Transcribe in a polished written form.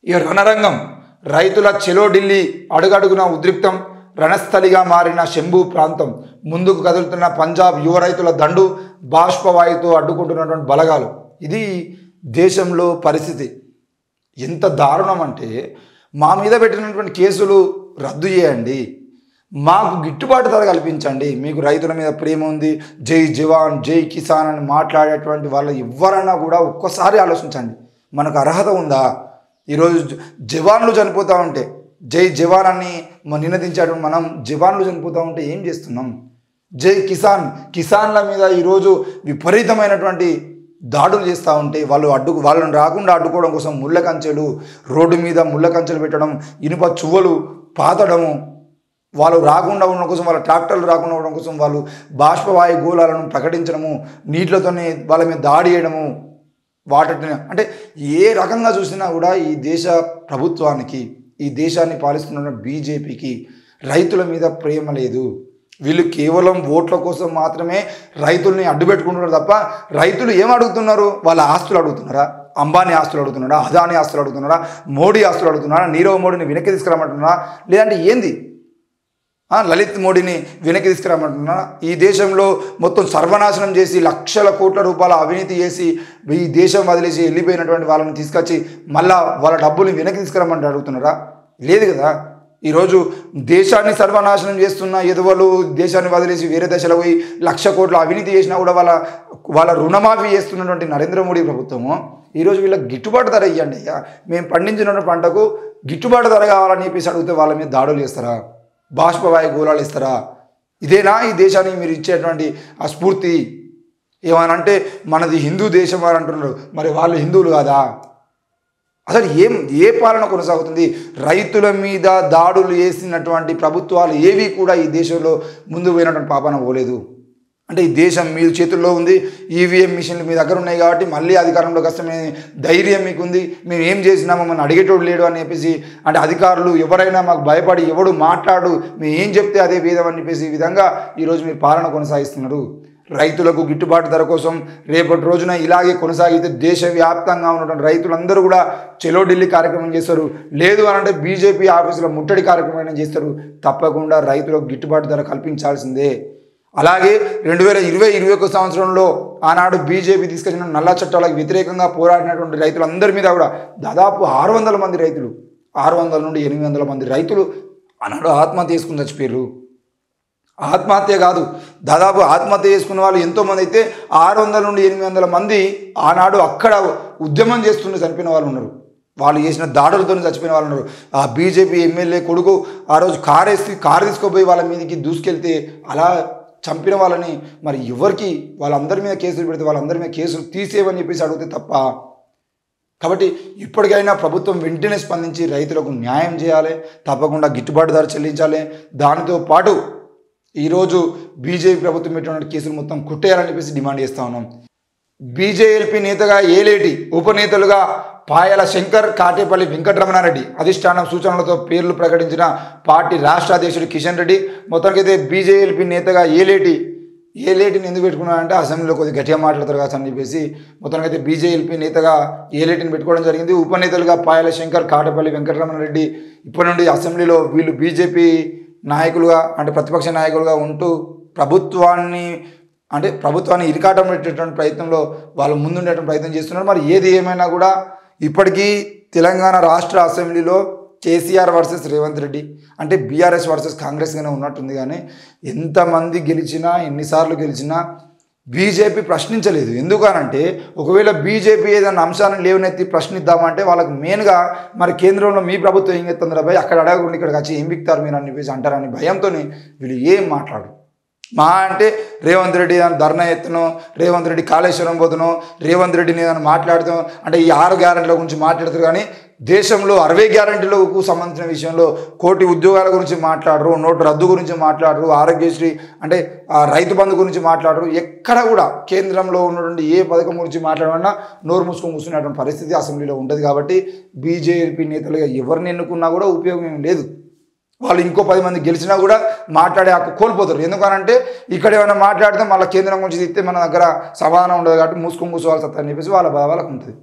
ఈ రణరంగం రైతుల చెలో ఢిల్లీ అడుగడుగున ఉద్రిక్తం రణస్థలిగా మారిన శంభు ప్రాంతం ముందుకు కదులుతున్న పంజాబ్ యువ రైతుల దండు బాష్పవాయుతో అడ్డుకుంటున్నటువంటి బలగాలు ఇది దేశంలో పరిస్థితి ఎంత దారుణం అంటే మా మీద పెట్టినటువంటి కేసులు రద్దు చేయండి మాకు గిట్టుబాటు ధర కల్పించండి మీకు రైతుల మీద ప్రేమ ఉంది జై జవాన్ జై కిసాన్ అని మాట్లాడేటువంటి వాళ్ళు ఎవరైనా కూడా ఒక్కసారి ఆలోచించండి మనకు అర్హత ఉందా ఈరోజు జవాన్లు చనిపోతూ ఉంటే జై జవాన్ అని నినదించేటువంటి మనం జవాన్లు చనిపోతూ ఉంటే ఏం చేస్తున్నాం జై కిసాన్ల మీద ఈరోజు విపరీతమైనటువంటి దాడులు చేస్తూ ఉంటే వాళ్ళని రాకుండా అడ్డుకోవడం కోసం ముళ్ళ కంచెలు రోడ్డు మీద ముళ్ళ కంచెలు పెట్టడం ఇనుప చువ్వలు పాతడము వాళ్ళు రాకుండా ఉండడం కోసం వాళ్ళ ట్రాక్టర్లు రాకుండా ఉండడం కోసం వాళ్ళు బాష్పవాయు గోళాలను ప్రకటించడము నీటితోనే వాళ్ళ మీద దాడి చేయడము వాటిని అంటే ఏ రకంగా చూసినా కూడా ఈ దేశ ప్రభుత్వానికి ఈ దేశాన్ని పాలిస్తున్న బీజేపీకి రైతుల మీద ప్రేమ లేదు వీళ్ళు కేవలం ఓట్ల కోసం మాత్రమే రైతుల్ని అడ్డుపెట్టుకుంటున్నారు తప్ప రైతులు ఏం అడుగుతున్నారు వాళ్ళ ఆస్తులు అడుగుతున్నారా అంబానీ ఆస్తులు అడుగుతున్నారా అదానీ ఆస్తులు అడుగుతున్నారా మోడీ ఆస్తులు అడుగుతున్నారా నీరవ్ మోడీని వెనక్కి తీసుకురామంటున్నారా లేదంటే ఏంది లలిత్ మోడీని వెనక్కి తీసుకురామంటున్నా ఈ దేశంలో మొత్తం సర్వనాశనం చేసి లక్షల కోట్ల రూపాయల అవినీతి చేసి ఈ దేశం వదిలేసి వెళ్ళిపోయినటువంటి వాళ్ళని తీసుకొచ్చి మళ్ళా వాళ్ళ డబ్బుల్ని వెనక్కి తీసుకురామంటే అడుగుతున్నారా లేదు కదా ఈరోజు దేశాన్ని సర్వనాశనం చేస్తున్న ఎదువలు దేశాన్ని వదిలేసి వేరే దశలో పోయి లక్ష కోట్ల అవినీతి చేసినా కూడా వాళ్ళ రుణమాఫీ చేస్తున్నటువంటి నరేంద్ర మోడీ ప్రభుత్వము ఈరోజు వీళ్ళకి గిట్టుబాటు ధర ఇవ్వండి అయ్యా మేము పండించిన పంటకు గిట్టుబాటు ధర కావాలని చెప్పేసి అడిగితే వాళ్ళ మీద దాడులు చేస్తారా బాష్పవాయు గోళాలు ఇస్తారా ఇదేనా ఈ దేశానికి మీరు ఇచ్చేటువంటి ఆ స్ఫూర్తి ఏమనంటే మనది హిందూ దేశం అని అంటున్నారు మరి వాళ్ళు హిందువులు కాదా అసలు ఏ పాలన కొనసాగుతుంది రైతుల మీద దాడులు చేసినటువంటి ప్రభుత్వాలు ఏవి కూడా ఈ దేశంలో ముందు పోయినటువంటి పాపన పోలేదు అంటే ఈ దేశం మీ చేతుల్లో ఉంది ఈవీఎం మిషన్లు మీ దగ్గర ఉన్నాయి కాబట్టి మళ్ళీ అధికారంలోకి వస్తే ధైర్యం మీకు ఉంది మేము ఏం చేసినామో మనం అడిగేటోడు లేడు అని చెప్పేసి అంటే అధికారులు ఎవరైనా మాకు భయపడి ఎవడు మాట్లాడు మేము ఏం చెప్తే అదే వేదం అని చెప్పేసి ఈ విధంగా ఈరోజు మీరు పాలన కొనసాగిస్తున్నారు రైతులకు గిట్టుబాటు ధర కోసం రేపటి రోజున ఇలాగే కొనసాగితే దేశవ్యాప్తంగా ఉన్నటువంటి రైతులందరూ కూడా చెలో ఢిల్లీ కార్యక్రమం చేస్తారు లేదు అని అంటే బీజేపీ ఆఫీసులో ముట్టడి కార్యక్రమం చేస్తారు తప్పకుండా రైతులకు గిట్టుబాటు ధర కల్పించాల్సిందే అలాగే 2020-21 సంవత్సరంలో ఆనాడు బీజేపీ తీసుకొచ్చిన నల్ల చట్టాలకు వ్యతిరేకంగా పోరాడినటువంటి రైతులందరి మీద కూడా దాదాపు 600 మంది రైతులు 600 నుండి 800 మంది రైతులు ఆనాడు ఆత్మహత్య చేసుకుని చచ్చిపోయారు ఆత్మహత్య కాదు దాదాపు ఆత్మహత్య చేసుకున్న వాళ్ళు ఎంతోమంది అయితే 600 నుండి 800 మంది ఆనాడు అక్కడ ఉద్యమం చేస్తుండే చనిపోయిన వాళ్ళు ఉన్నారు వాళ్ళు చేసిన దాడులతో చచ్చిపోయిన వాళ్ళు ఉన్నారు ఆ బీజేపీ ఎమ్మెల్యే కొడుకు ఆ రోజు కారు తీసుకుపోయి వాళ్ళ మీదకి దూసుకెళ్తే అలా చంపిన వాళ్ళని మరి ఎవరికి వాళ్ళందరి మీద కేసులు పెడితే వాళ్ళందరి మీద కేసులు తీసేవని చెప్పేసి అడిగితే తప్ప కాబట్టి ఇప్పటికైనా ప్రభుత్వం వెంటనే స్పందించి రైతులకు న్యాయం చేయాలి తప్పకుండా గిట్టుబాటు ధర చెల్లించాలి దానితో పాటు ఈరోజు బీజేపీ ప్రభుత్వం పెట్టిన కేసులు మొత్తం కొట్టేయాలని చెప్పేసి డిమాండ్ చేస్తూ ఉన్నాం బీజేపీ నేతగా ఏలేటి ఉపనేతలుగా పాయల శంకర్ కాటేపల్లి వెంకటరమణారెడ్డి అధిష్టానం సూచనలతో పేర్లు ప్రకటించిన పార్టీ రాష్ట్ర అధ్యక్షుడు కిషన్ రెడ్డి మొత్తానికైతే బీజేపీ నేతగా ఏలేటిని ఎందుకు పెట్టుకున్నారంటే అసెంబ్లీలో కొద్దిగా గట్టిగా మాట్లాడతారు కదా అని చెప్పేసి మొత్తానికైతే బీజేపీ నేతగా ఏలేటిని పెట్టుకోవడం జరిగింది ఉపనేతలుగా పాయల శంకర్ కాటేపల్లి వెంకటరమణారెడ్డి ఇప్పటి నుండి అసెంబ్లీలో వీళ్ళు బీజేపీ నాయకులుగా అంటే ప్రతిపక్ష నాయకులుగా ఉంటూ ప్రభుత్వాన్ని ఇరికాటం పెట్టేటువంటి ప్రయత్నంలో వాళ్ళు ముందుండేటువంటి ప్రయత్నం చేస్తున్నారు మరి ఏది ఏమైనా కూడా ఇప్పటికీ తెలంగాణ రాష్ట్ర అసెంబ్లీలో కేసీఆర్ వర్సెస్ రేవంత్ రెడ్డి అంటే బీఆర్ఎస్ వర్సెస్ కాంగ్రెస్గానే ఉన్నట్టుంది కానీ ఎంతమంది గెలిచినా ఎన్నిసార్లు గెలిచినా బీజేపీ ప్రశ్నించలేదు ఎందుకనంటే ఒకవేళ బీజేపీ ఏదైనా అంశాన్ని లేవనెత్తి ప్రశ్నిద్దామంటే వాళ్ళకి మెయిన్గా మరి కేంద్రంలో మీ ప్రభుత్వం ఏం చేస్తుందిరా భయ్ అక్కడ అడగకుండా ఇక్కడికి వచ్చి ఏం బిక్తారు మీరు అని చెప్పేసి అంటారని భయంతో వీళ్ళు ఏం మాట్లాడరు మా అంటే రేవంత్ రెడ్డి ఏదైనా ధర్నా ఎత్తునో రేవంత్ రెడ్డి కాళేశ్వరం పోతునో రేవంత్ రెడ్డిని ఏదైనా మాట్లాడుతాం అంటే ఈ 6 గ్యారెంటీల గురించి మాట్లాడతారు కానీ దేశంలో 60 గ్యారెంటీలకు సంబంధించిన విషయంలో 1 కోటి ఉద్యోగాల గురించి మాట్లాడరు నోటు రద్దు గురించి మాట్లాడరు ఆరోగ్యశ్రీ అంటే రైతు బంధు గురించి మాట్లాడరు ఎక్కడ కూడా కేంద్రంలో ఉన్నటువంటి ఏ పథకం గురించి మాట్లాడమన్నా నోరు మూసుకొని కూర్చునేటువంటి పరిస్థితి అసెంబ్లీలో ఉంటుంది కాబట్టి బీజేపీ నేతలుగా ఎవరిని ఎన్నుకున్నా కూడా ఉపయోగం ఏం లేదు వాళ్ళు ఇంకో 10 మంది గెలిచినా కూడా మాట్లాడే హక్కు కోల్పోతారు ఎందుకనంటే ఇక్కడ ఏమైనా మాట్లాడితే మళ్ళీ కేంద్రం గురించి తిస్తే మన దగ్గర సమాధానం ఉండదు కాబట్టి మూసుకొని కూర్చోవాల్సి వస్తుందని చెప్పేసి వాళ్ళ భావాలకు ఉంటుంది